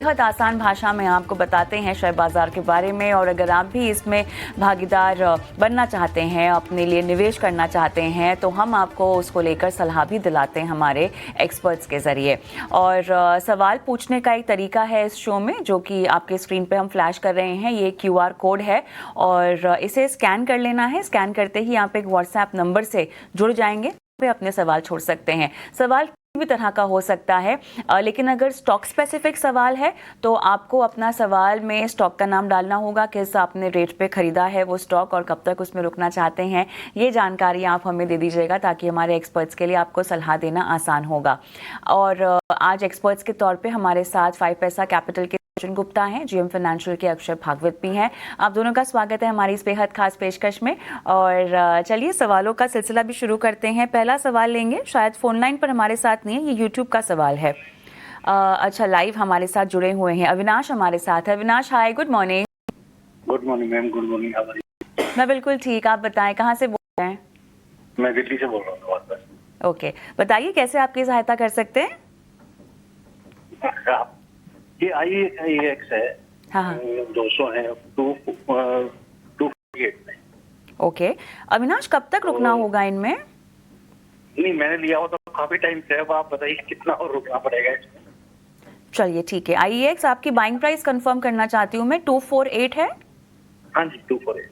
बहुत आसान भाषा में आपको बताते हैं शेयर बाज़ार के बारे में, और अगर आप भी इसमें भागीदार बनना चाहते हैं, अपने लिए निवेश करना चाहते हैं, तो हम आपको उसको लेकर सलाह भी दिलाते हैं हमारे एक्सपर्ट्स के ज़रिए। और सवाल पूछने का एक तरीका है इस शो में, जो कि आपके स्क्रीन पे हम फ्लैश कर रहे हैं। ये QR कोड है और इसे स्कैन कर लेना है। स्कैन करते ही आप एक व्हाट्सएप नंबर से जुड़ जाएंगे, पे अपने सवाल छोड़ सकते हैं। सवाल भी तरह का हो सकता है, लेकिन अगर स्टॉक स्पेसिफिक सवाल है तो आपको अपना सवाल में स्टॉक का नाम डालना होगा, किस आपने रेट पे खरीदा है वो स्टॉक और कब तक उसमें रुकना चाहते हैं। ये जानकारी आप हमें दे दीजिएगा ताकि हमारे एक्सपर्ट्स के लिए आपको सलाह देना आसान होगा। और आज एक्सपर्ट्स के तौर पे हमारे साथ 5 पैसा कैपिटल के सचिन गुप्ता हैं, GM फाइनेंशियल के अक्षय भागवत भी हैं। आप दोनों का स्वागत है हमारी इस बेहद खास पेशकश में। और चलिए सवालों का सिलसिला भी शुरू करते हैं। पहला सवाल लेंगे, शायद फोन लाइन पर हमारे साथ नहीं है, ये यूट्यूब का सवाल है। अच्छा, लाइव हमारे साथ जुड़े हुए हैं अविनाश हमारे साथ है। Avinash, hi, good morning. Good morning ma'am, good morning. How are you? मैं बिल्कुल ठीक, आप बताएं कहाँ से बोल रहे हैं? मैं दिल्ली से बोल रहा हूँ। ओके, बताइए कैसे आपकी सहायता कर सकते हैं? ये IEX है। हाँ 200 है 248 में। ओके, अविनाश कब तक रुकना होगा इनमें? नहीं, मैंने लिया हुआ तो काफी टाइम से। अब आप बताइए कितना और रुकना पड़ेगा इसमें? चलिए ठीक है, IEX आपकी बाइंग प्राइस कंफर्म करना चाहती हूँ मैं, 248 है। हाँ जी, 248।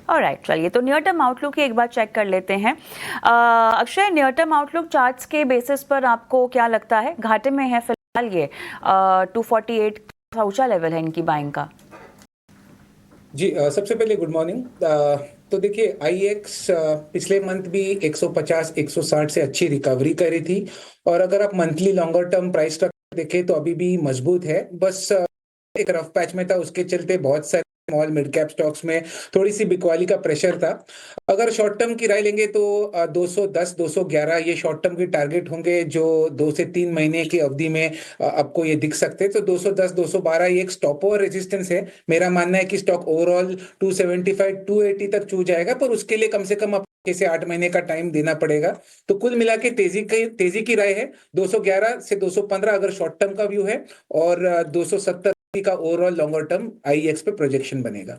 ऑलराइट, चलिए तो नियर टर्म आउटलुक एक बार चेक कर लेते हैं। Akshay, near term outlook charts के बेसिस पर आपको क्या लगता है? घाटे में है फिलहाल ये 248 ऊंचा लेवल है इनकी बाइंग का। जी सबसे पहले गुड मॉर्निंग। तो देखिए IEX पिछले मंथ भी 150-160 से अच्छी रिकवरी करी थी, और अगर आप monthly longer term price structure देखें तो अभी भी मजबूत है। बस एक रफ पैच में था, उसके चलते बहुत सारे स्मॉल मिड कैप स्टॉक्स में थोड़ी सी बिकवाली का प्रेशर था। अगर शॉर्ट टर्म की राय लेंगे तो 210 211 ये शॉर्ट टर्म के टारगेट होंगे, जो 2 से 3 महीने की अवधि में आपको ये दिख सकते हैं। तो 210 212 ये एक स्टॉप ओवर रेजिस्टेंस है। मेरा मानना है कि स्टॉक ओवरऑल 275 280 तक छू जाएगा, पर उसके लिए कम से कम आपको 6 से 8 महीने का टाइम देना पड़ेगा। तो कुल मिला के तेजी की राय है 211 से 215 अगर शॉर्ट टर्म का व्यू है, और 270 का ओवरऑल लॉन्गर टर्म IEX पे प्रोजेक्शन बनेगा।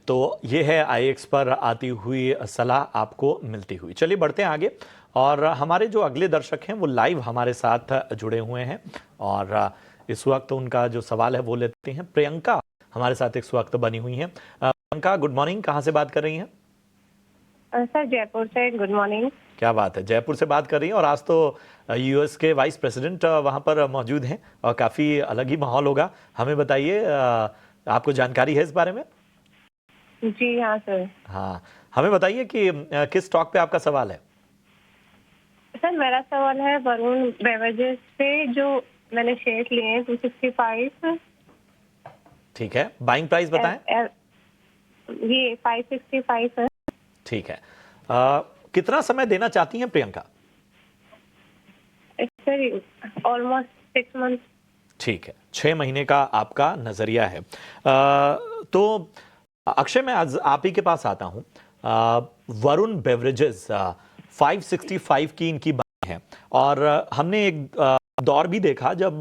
तो ये है IEX पर आती हुई सलाह आपको मिलती हुई। चलिए बढ़ते हैं आगे, और हमारे जो अगले दर्शक हैं वो लाइव हमारे साथ जुड़े हुए हैं, और इस वक्त उनका जो सवाल है वो लेते हैं। प्रियंका हमारे साथ इस वक्त बनी हुई हैं। प्रियंका, गुड मॉर्निंग, कहाँ से बात कर रही हैं? सर जयपुर से। Good morning. क्या बात है, जयपुर से बात कर रही हैं, और आज तो US के वाइस प्रेसिडेंट वहाँ पर मौजूद हैं और काफ़ी अलग ही माहौल होगा। हमें बताइए, आपको जानकारी है इस बारे में? जी हाँ सर। हाँ, हमें बताइए कि किस स्टॉक पे आपका सवाल है? सर मेरा सवाल है वरुण बेवरेजेस पे, जो मैंने शेयर लिए हैं 265। ठीक है, बाइंग प्राइस बताएं। ये 565 है। ठीक है, कितना समय देना चाहती हैं प्रियंका? Sir almost 6 month. ठीक है, 6 महीने का आपका नजरिया है। तो अक्षय, मैं आज आप ही के पास आता हूं। वरुण बेवरेजेस 565 की इनकी बात है, और हमने एक दौर भी देखा जब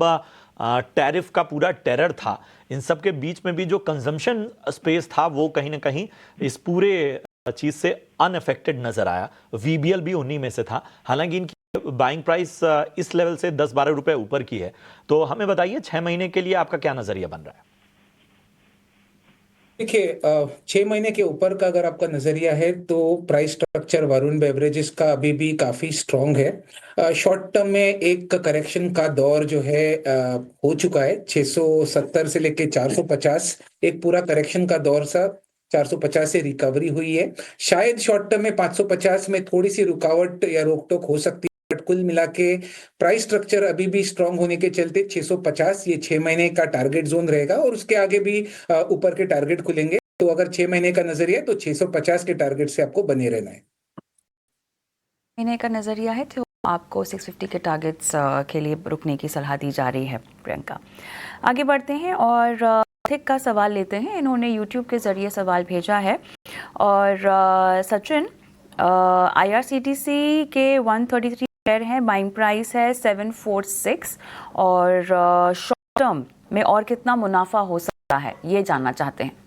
टैरिफ का पूरा टेरर था। इन सब के बीच में भी जो कंजम्पशन स्पेस था वो कहीं ना कहीं इस पूरे चीज से अनअफेक्टेड नजर आया। VBL भी उन्हीं में से था। हालांकि इनकी बाइंग प्राइस इस लेवल से 10-12 रुपए ऊपर की है। तो हमें बताइए 6 महीने के लिए आपका क्या नजरिया बन रहा है? देखिए 6 महीने के ऊपर का अगर आपका नजरिया है तो प्राइस स्ट्रक्चर वरुण बेवरेजेस का अभी भी काफी स्ट्रांग है। शॉर्ट टर्म में एक करेक्शन का दौर जो है हो चुका है। 670 से लेके 450 एक पूरा करेक्शन का दौर सा 450 से रिकवरी हुई है। शायद शॉर्ट टर्म में 550 में थोड़ी सी रुकावट या रोक टोक हो सकती है, बट कुल मिला के प्राइस स्ट्रक्चर अभी भी स्ट्रांग होने के चलते 650 ये 6 महीने का टारगेट जोन रहेगा, और उसके आगे भी ऊपर के टारगेट खुलेंगे। तो अगर 6 महीने का नजरिया है तो 650 के टारगेट से आपको बने रहना है। महीने का नजरिया है तो आपको 650 के टारगेट्स के लिए रुकने की सलाह दी जा रही है। प्रियंका, आगे बढ़ते हैं और थिक का सवाल लेते हैं। इन्होंने यूट्यूब के जरिए सवाल भेजा है, और सचिन, IRCTC के 133 शेयर हैं, बाइंग प्राइस है 746, और टर्म में और कितना मुनाफा हो सकता है, ये जानना चाहते हैं।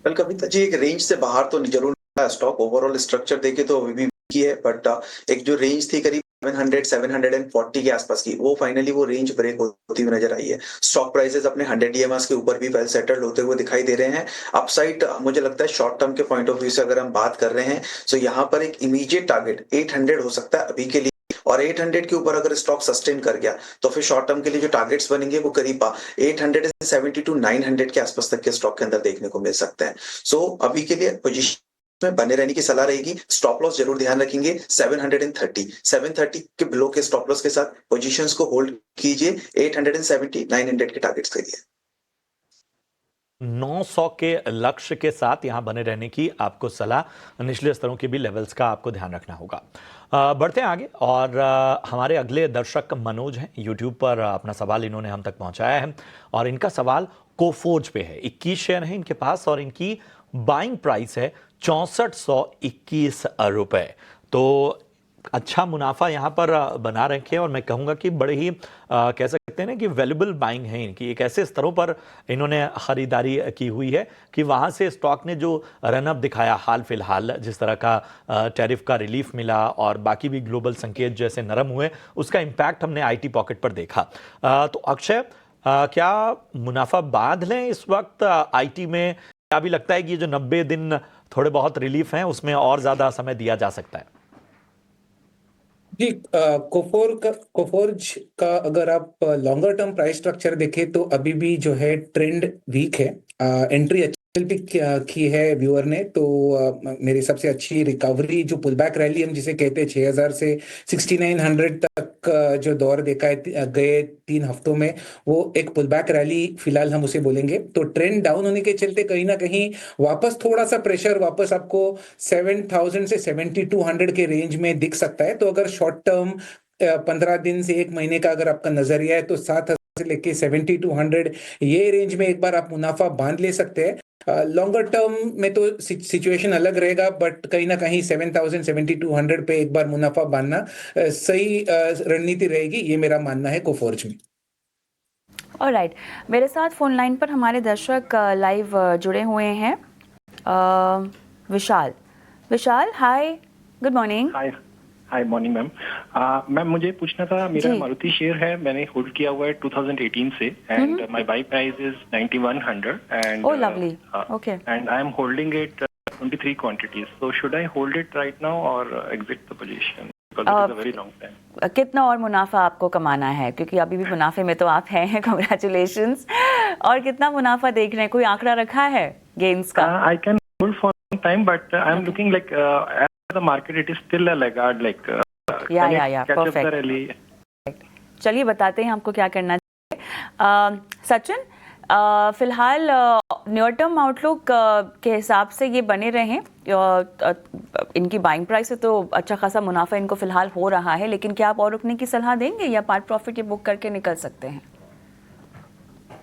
कल कविता जी, एक रेंज से बाहर तो जरूर स्टॉक ओवरऑल स्ट्रक्चर देखे तो अभी भी की है, बट एक जो रेंज थी करीब 700 740 के आसपास की, वो फाइनली वो रेंज ब्रेक होती हुई नजर आई है। स्टॉक प्राइसेस अपने 100 EMAs के ऊपर भी वेल सेटल्ड होते हुए दिखाई दे रहे हैं। अपसाइड मुझे लगता है शॉर्ट टर्म के पॉइंट ऑफ व्यू से अगर हम बात कर रहे हैं तो यहाँ पर एक इमीडिएट टारगेट 800 हो सकता है अभी के लिए, और 800 के ऊपर अगर स्टॉक सस्टेन कर गया तो फिर शॉर्ट टर्म के लिए जो टारगेट्स बनेंगे वो करीब 870 to 900 के आसपास तक के स्टॉक के अंदर देखने को मिल सकते हैं। सो अभी के लिए पोजीशन में बने रहने की सलाह रहेगी। स्टॉप लॉस जरूर ध्यान रखेंगे 730 के बिलो के स्टॉप लॉस के साथ पोजीशंस को होल्ड कीजिए 870 900 के टारगेट्स के लिए। 900 के लक्ष्य के साथ यहां बने रहने की आपको सलाह, निचले स्तरों के भी लेवल्स का आपको ध्यान रखना होगा। बढ़ते हैं आगे और हमारे अगले दर्शक मनोज हैं, यूट्यूब पर अपना सवाल इन्होंने हम तक पहुंचाया है और इनका सवाल कोफोर्ज पे है। 21 शेयर हैं इनके पास और इनकी बाइंग प्राइस है 6421 रुपए। तो अच्छा मुनाफा यहाँ पर बना रखे और मैं कहूँगा कि बड़े ही कह सकते हैं ना कि वैल्यूबल बाइंग है इनकी। एक ऐसे स्तरों पर इन्होंने खरीदारी की हुई है कि वहाँ से स्टॉक ने जो रनअप दिखाया हाल फिलहाल, जिस तरह का टैरिफ का रिलीफ मिला और बाकी भी ग्लोबल संकेत जैसे नरम हुए, उसका इम्पैक्ट हमने IT पॉकेट पर देखा। तो अक्षय, क्या मुनाफा बांध लें इस वक्त IT में? क्या भी लगता है कि ये जो 90 दिन थोड़े बहुत रिलीफ हैं उसमें और ज़्यादा समय दिया जा सकता है? जी, कोफोर्ज का अगर आप लॉन्गर टर्म प्राइस स्ट्रक्चर देखें तो अभी भी जो है ट्रेंड वीक है। एंट्री अच्छी पिक की है व्यूअर ने, तो मेरी सबसे अच्छी रिकवरी जो पुल बैक रैली हम जिसे कहते हैं 6000 से 6900 तक जो दौर देखा है गए 3 हफ्तों में, वो एक पुल बैक रैली फिलहाल हम उसे बोलेंगे। तो ट्रेंड डाउन होने के चलते कहीं ना कहीं वापस थोड़ा सा प्रेशर वापस आपको 7000 से 7200 के रेंज में दिख सकता है। तो अगर शॉर्ट टर्म 15 दिन से 1 महीने का अगर आपका नजरिया है तो 7000 से लेके 7200 ये रेंज में एक बार आप मुनाफा बांध ले सकते हैं। लॉन्गर टर्म में तो सिचुएशन अलग रहेगा, बट कहीं ना कहीं 7000 7200 पे एक बार मुनाफा बांधना सही रणनीति रहेगी, ये मेरा मानना है कोफोर्ज में। ऑलराइट, मेरे साथ फोन लाइन पर हमारे दर्शक लाइव जुड़े हुए हैं। Vishal, hi, good morning. Hi morning ma'am. Ma'am मुझे पूछना था, मेरा मारुति शेयर है, मैंने होल्ड किया हुआ है 2018 से and my buy price is 9100 and oh lovely, okay, and I am holding it 23 quantities, so should I hold it right now और exit the position because it is a very long time. कितना और मुनाफा आपको कमाना है, क्योंकि अभी भी मुनाफे में तो आप हैं, कांग्रेचुलेशंस। और कितना मुनाफा देख रहे हैं, कोई आंकड़ा रखा है गेन्स का? I can hold for some time but I am looking like the market it is still a laggard, like yeah, perfect. चलिए बताते हैं हमको क्या करना चाहिए। सचिन, फिलहाल नियर टर्म आउटलुक के हिसाब से ये बने रहें, इनकी बाइंग प्राइस से तो अच्छा खासा मुनाफा इनको फिलहाल हो रहा है, लेकिन क्या आप और रुकने की सलाह देंगे या पार्ट प्रॉफिट ये बुक करके निकल सकते हैं?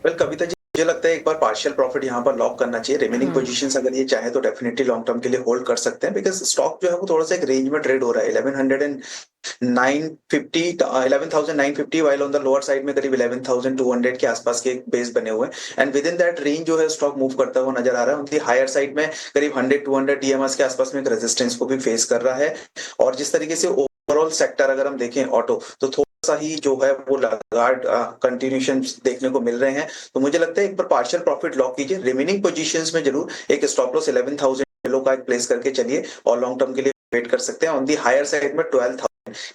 वेल कविता जी, मुझे लगता है एक बार पार्शियल प्रॉफिट यहाँ पर लॉक करना चाहिए। रिमेनिंग पोजीशंस अगर ये चाहे तो डेफिनेटली लॉन्ग टर्म के लिए होल्ड कर सकते हैं, बिकॉज स्टॉक जो है वो थोड़ा सा एक रेंज में ट्रेड हो रहा है 11,950 while on the lower side में करीब 11,200 के आसपास के एक बेस बने हुए हैं and with in that range जो है स्टॉक मूव करता हुआ नजर आ रहा है। उनकी हायर साइड में करीब 100-200 EMAs के आसपास में एक रेजिस्टेंस को भी फेस कर रहा है। और जिस तरीके से ओवरऑल सेक्टर अगर हम देखें ऑटो, तो सा ही जो है वो लगातार कंटिन्यूएशन देखने को मिल रहे हैं। तो मुझे लगता है एक बार पार्शियल प्रॉफिट लॉक कीजिए। रिमेनिंग पोजीशंस में जरूर एक स्टॉप लॉस 11,000 बिलो का एक प्लेस करके चलिए और लॉन्ग टर्म के लिए वेट कर सकते हैं। ऑन दी हायर साइड में 12,000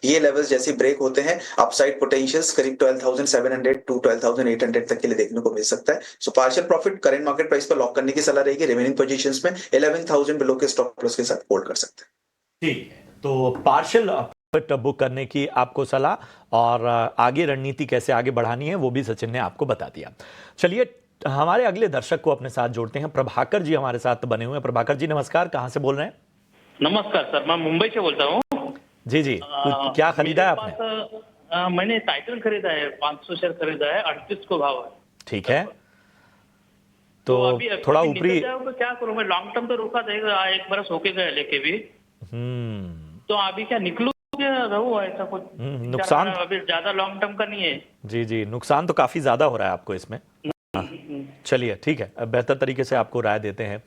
ये लेवल्स जैसे ब्रेक होते हैं, अपसाइड पोटेंशियल्स करीब 12,700 टू 12,800 तक के लिए देखने को मिल सकता है। So partial profit current market price पर लॉक करने की सलाह रहेगी। रिमेनिंग पोजीशंस में 11,000 बिलो के स्टॉप लॉस के साथ होल्ड कर सकते हैं। ठीक है, तो पार्शियल बुक करने की आपको सलाह और आगे रणनीति कैसे आगे बढ़ानी है वो भी सचिन ने आपको बता दिया। चलिए हमारे अगले दर्शक को अपने साथ जोड़ते हैं। प्रभाकर जी हमारे साथ बने हुए हैं। प्रभाकर जी नमस्कार, कहां से बोल रहे हैं? नमस्कार सर, मैं मुंबई से बोलता हूँ। जी, क्या खरीदा है आपने? मैंने टाइटल खरीदा है, 500 शेयर खरीदा है, 38 को भाव है। ठीक है, तो अभी थोड़ा ऊपरी तो क्या करूँ मैं, लॉन्ग टर्म तो रुका देगा, एक बरस होके गया लेके भी, तो अभी क्या निकलूं या रहू ऐसा कुछ नुकसान अभी ज्यादा लॉन्ग टर्म का नहीं है। जी जी, नुकसान तो काफ़ी ज़्यादा हो रहा है आपको इसमें। हाँ, चलिए ठीक है, अब बेहतर तरीके से आपको राय देते हैं।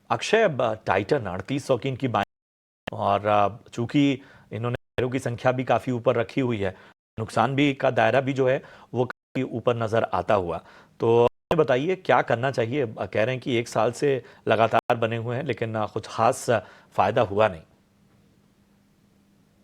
अक्षय, टाइटन 3800 की इनकी बाइंग, और चूंकि इन्होंने शेयरों की संख्या भी काफ़ी ऊपर रखी हुई है, नुकसान भी का दायरा भी जो है वो काफ़ी ऊपर नज़र आता हुआ। तो हमें बताइए क्या करना चाहिए। कह रहे हैं कि 1 साल से लगातार बने हुए हैं लेकिन कुछ खास फ़ायदा हुआ नहीं।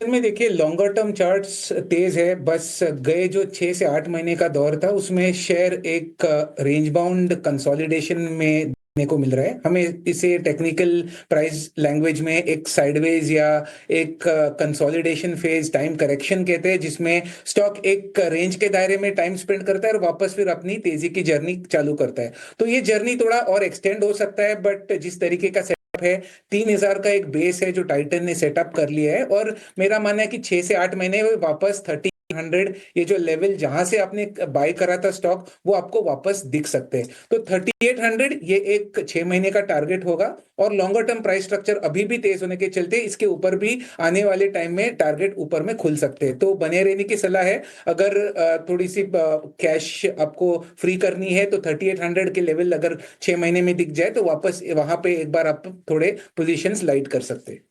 में देखिए लॉन्गर टर्म चार्ट्स तेज है, बस गए जो 6 से 8 महीने का दौर था उसमें शेयर एक रेंज बाउंड कंसोलिडेशन में देखने को मिल रहा है। हमें इसे टेक्निकल प्राइस लैंग्वेज में एक साइडवेज या एक कंसोलिडेशन फेज टाइम करेक्शन कहते हैं, जिसमें स्टॉक एक रेंज के दायरे में टाइम स्पेंड करता है और वापस फिर अपनी तेजी की जर्नी चालू करता है। तो ये जर्नी थोड़ा और एक्सटेंड हो सकता है, बट जिस तरीके का है 3000 का एक बेस है जो टाइटन ने सेटअप कर लिया है, और मेरा मानना है कि 6 से 8 महीने में वापस 1300 ये जो लेवल जहां से आपने बाय करा था स्टॉक वो आपको वापस दिख सकते हैं। तो 3800 ये एक 6 महीने का टारगेट होगा, और लॉन्गर टर्म प्राइस स्ट्रक्चर अभी भी तेज होने के चलते इसके ऊपर भी आने वाले टाइम में टारगेट ऊपर में खुल सकते हैं। तो बने रहने की सलाह है। अगर थोड़ी सी कैश आपको फ्री करनी है तो 3800 के लेवल अगर 6 महीने में दिख जाए तो वापस वहां पे एक बार आप थोड़े पोजीशंस लाइट कर सकते हैं।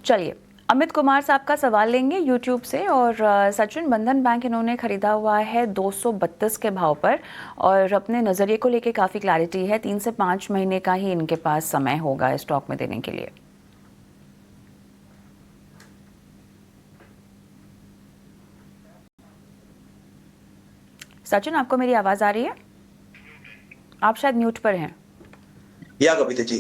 चलिए, अमित कुमार साहब का सवाल लेंगे यूट्यूब से। और सचिन, बंधन बैंक इन्होंने खरीदा हुआ है 232 के भाव पर, और अपने नज़रिए को लेके काफ़ी क्लैरिटी है। 3 से 5 महीने का ही इनके पास समय होगा स्टॉक में देने के लिए। सचिन, आपको मेरी आवाज़ आ रही है? आप शायद म्यूट पर हैं। या कविता जी,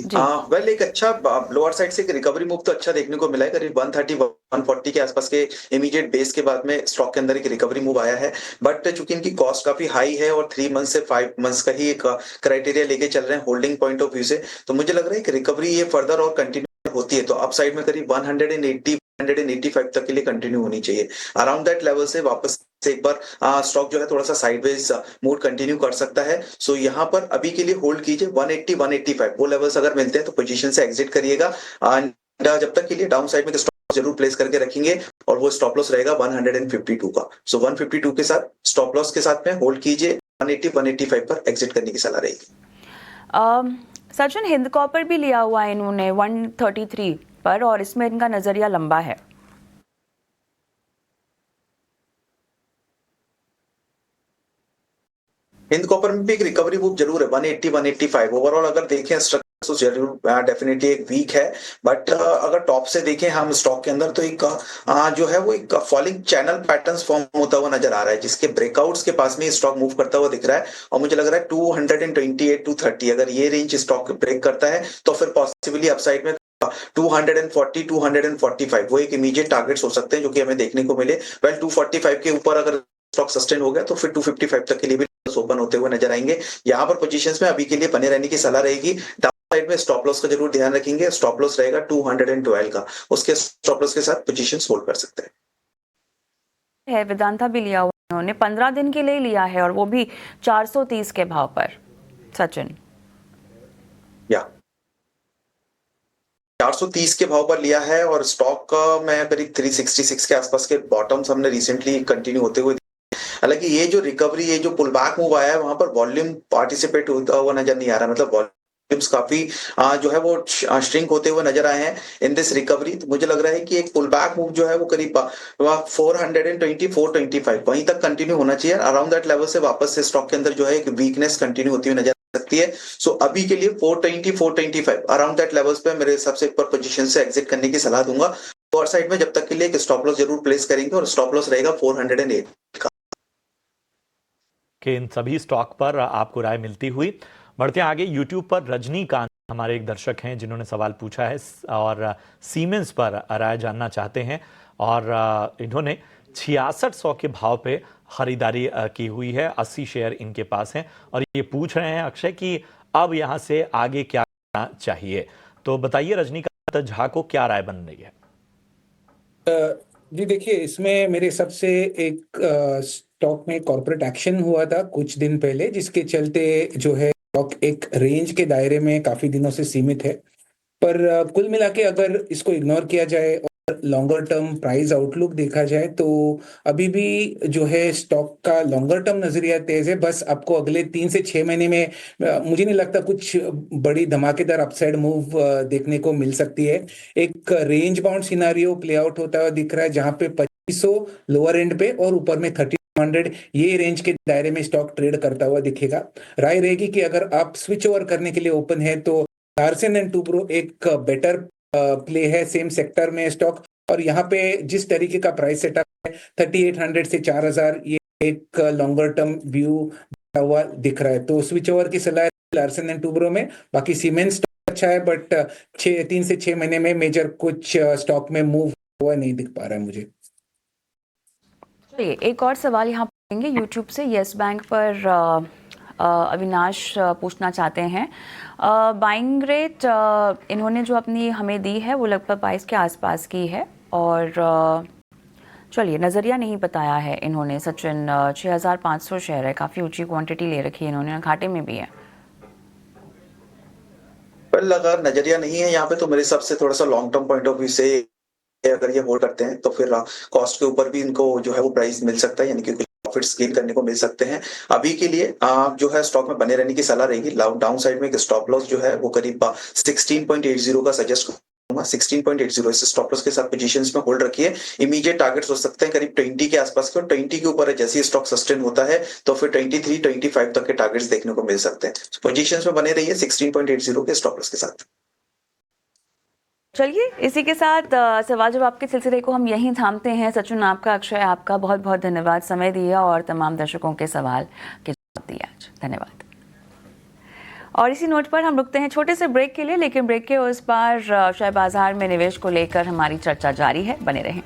वेल एक अच्छा लोअर साइड से एक रिकवरी मूव तो अच्छा देखने को मिला है। करीब 130 140 के आसपास के इमीडिएट बेस के बाद में स्टॉक के अंदर एक रिकवरी मूव आया है। बट चूंकि इनकी कॉस्ट काफी हाई है और 3 मंथ से 5 मंथ्स का ही एक क्राइटेरिया लेके चल रहे हैं होल्डिंग पॉइंट ऑफ व्यू से, तो मुझे लग रहा है कि रिकवरी ये फर्दर और कंटिन्यू होती है तो अपसाइड में करीब 180 185 तक के लिए कंटिन्यू होनी चाहिए। अराउंड दैट लेवल से वापस से एक बार स्टॉक जो है थोड़ा सा साइडवेज मूड कंटिन्यू कर सकता है। सो यहाँ पर अभी के लिए होल्ड कीजिए 180 185 वो लेवल्स अगर मिलते हैं तो पोजीशन से एग्जिट करिएगा। जब तक के लिए डाउन साइड में स्टॉप जरूर प्लेस करके रखेंगे, और वो स्टॉप लॉस रहेगा 152 का। सो 152 के साथ स्टॉप लॉस के साथ में होल्ड कीजिए। 180 185 पर एग्जिट करने की सलाह रहेगी। सचिन, हिंद कॉपर भी लिया हुआ है इन्होंने 133 पर, और इसमें इनका नजरिया लंबा है। हिंद कॉपर में भी एक रिकवरी मूव जरूर है 180 185। ओवरऑल अगर देखें स्ट्रक्चर तो जरूर डेफिनेटली एक वीक है, बट अगर टॉप से देखें हम स्टॉक के अंदर तो एक जो है वो एक फॉलिंग चैनल पैटर्न्स फॉर्म होता हुआ नजर आ रहा है, जिसके ब्रेकआउट्स के पास में स्टॉक मूव करता हुआ दिख रहा है। और मुझे लग रहा है 228 230 अगर ये रेंज स्टॉक ब्रेक करता है तो फिर पॉसिबली अपसाइड में 240 245 वो एक इमीडिएट टारगेट्स हो सकते हैं जो कि हमें देखने को मिले। वेल 245 के ऊपर अगर स्टॉक सस्टेन हो गया तो फिर 255 तक के लिए भी ओपन होते हुए नजर आएंगे। यहाँ पर पोजीशंस में अभी के लिए बने रहने की सलाह रहेगी। डाउन साइड में स्टॉप लॉस का जरूर ध्यान रखेंगे। स्टॉप लॉस रहेगा 212 का, उसके स्टॉप लॉस के साथ पोजीशंस होल्ड कर सकते हैं। वेदांता भी लिया हुआ उन्होंने 15 दिन के लिए लिया है, और वो भी 430 के भाव पर। सचिन, या 430 के भाव पर लिया है, और स्टॉक में करीब 366 के आसपास के बॉटम्स हमने रिसेंटली कंटिन्यू होते हुए। हालांकि ये जो रिकवरी, ये जो पुल बैक मूव आया है वहां पर वॉल्यूम पार्टिसिपेट होता हुआ नजर नहीं आ रहा, मतलब वॉल्यूम्स काफी जो है वो श्रिंक होते हुए नजर आए हैं इन दिस रिकवरी। तो मुझे लग रहा है कि एक पुल बैक मूव जो है वो करीब 420 425 वहीं तक कंटिन्यू होना चाहिए। अराउंड दैट लेवल से वापस से स्टॉक के अंदर जो है एक वीकनेस कंटिन्यू होती हुई नजर सकती है। सो अभी के लिए 420 425 अराउंड दैट लेवल्स पे मेरे हिसाब से एक बार पोजीशन से एग्जिट करने की सलाह दूंगा। और साइड में जब तक के लिए एक स्टॉप लॉस जरूर प्लेस करेंगे, और स्टॉप लॉस रहेगा 408 का। कि इन सभी स्टॉक पर आपको राय मिलती हुई। बढ़ते हैं आगे। यूट्यूब पर रजनीकांत हमारे एक दर्शक हैं जिन्होंने सवाल पूछा है और सीमेंस पर राय जानना चाहते हैं, और इन्होंने 6600 के भाव पे खरीदारी की हुई है। 80 शेयर इनके पास हैं, और ये पूछ रहे हैं अक्षय कि अब यहाँ से आगे क्या करना चाहिए। तो बताइए रजनीकांत झा को क्या राय बन रही है। जी देखिए, इसमें मेरे हिसाब से एक स्टॉक में कॉर्पोरेट एक्शन हुआ था कुछ दिन पहले, जिसके चलते जो है स्टॉक एक रेंज के दायरे में काफी दिनों से सीमित है। पर कुल मिला के अगर इसको इग्नोर किया जाए और लॉन्गर टर्म प्राइस आउटलुक देखा जाए तो अभी भी जो है स्टॉक का लॉन्गर टर्म नजरिया तेज है। बस आपको अगले 3 से 6 महीने में मुझे नहीं लगता कुछ बड़ी धमाकेदार अपसाइड मूव देखने को मिल सकती है। एक range bound scenario play out होता हुआ दिख रहा है, जहां पे 2500 लोअर एंड पे और ऊपर में 3200 ये रेंज के दायरे में स्टॉक ट्रेड करता हुआ दिखेगा। राय रहेगी कि अगर आप स्विच ओवर करने के लिए ओपन है तो लार्सन एंड टुब्रो एक बेटर प्ले है सेम सेक्टर में स्टॉक। और यहाँ पे जिस तरीके का प्राइस सेटअप है 3800 से 4000, ये एक लॉन्गर टर्म व्यू हुआ दिख रहा है। तो स्विच ओवर की सलाह है लार्सन एंड टुब्रो में। बाकी सीमेंस स्टॉक अच्छा है, बट 3 से 6 महीने में मेजर कुछ स्टॉक में मूव हुआ नहीं दिख पा रहा है मुझे। चलिए एक और सवाल यहाँ पढ़ेंगे यूट्यूब से। यस बैंक पर अविनाश पूछना चाहते हैं, बाइंग रेट इन्होंने जो अपनी हमें दी है वो लगभग 22 के आसपास की है, और चलिए नज़रिया नहीं बताया है इन्होंने। सचिन 6500 शेयर है, काफ़ी ऊंची क्वांटिटी ले रखी है इन्होंने, घाटे में भी है। वेल अगर नजरिया नहीं है यहाँ पे तो मेरे हिसाब से थोड़ा सा long term point of view से अगर ये होल्ड करते हैं तो फिर कॉस्ट के ऊपर भी इनको जो है वो प्राइस मिल सकता है, यानी कि प्रॉफिट्स गेन करने को मिल सकते हैं। अभी के लिए जो है स्टॉक में बने रहने की सलाह रहेगी। डाउन साइड में एक स्टॉप लॉस जो है वो करीब 16.80 का सजेस्ट करूंगा। 16.80 इस स्टॉप लॉस के साथ पोजीशंस में होल्ड रखिए। इमीडिएट टारगेट्स हो सकते हैं करीब 20 के आसपास के, और 20 के ऊपर जैसे ही स्टॉक सस्टेन होता है तो फिर 23-25 तक के टारगेट्स देखने को मिल सकते हैं। पोजीशंस में बने रहिए 16.80 के स्टॉप लॉस के साथ। चलिए इसी के साथ सवाल जवाब के सिलसिले को हम यहीं थामते हैं। सचिन आपका, अक्षय आपका बहुत बहुत धन्यवाद, समय दिया और तमाम दर्शकों के सवाल के जवाब दिए आज। धन्यवाद। और इसी नोट पर हम रुकते हैं छोटे से ब्रेक के लिए, लेकिन ब्रेक के उस पार शेयर बाजार में निवेश को लेकर हमारी चर्चा जारी है, बने रहें।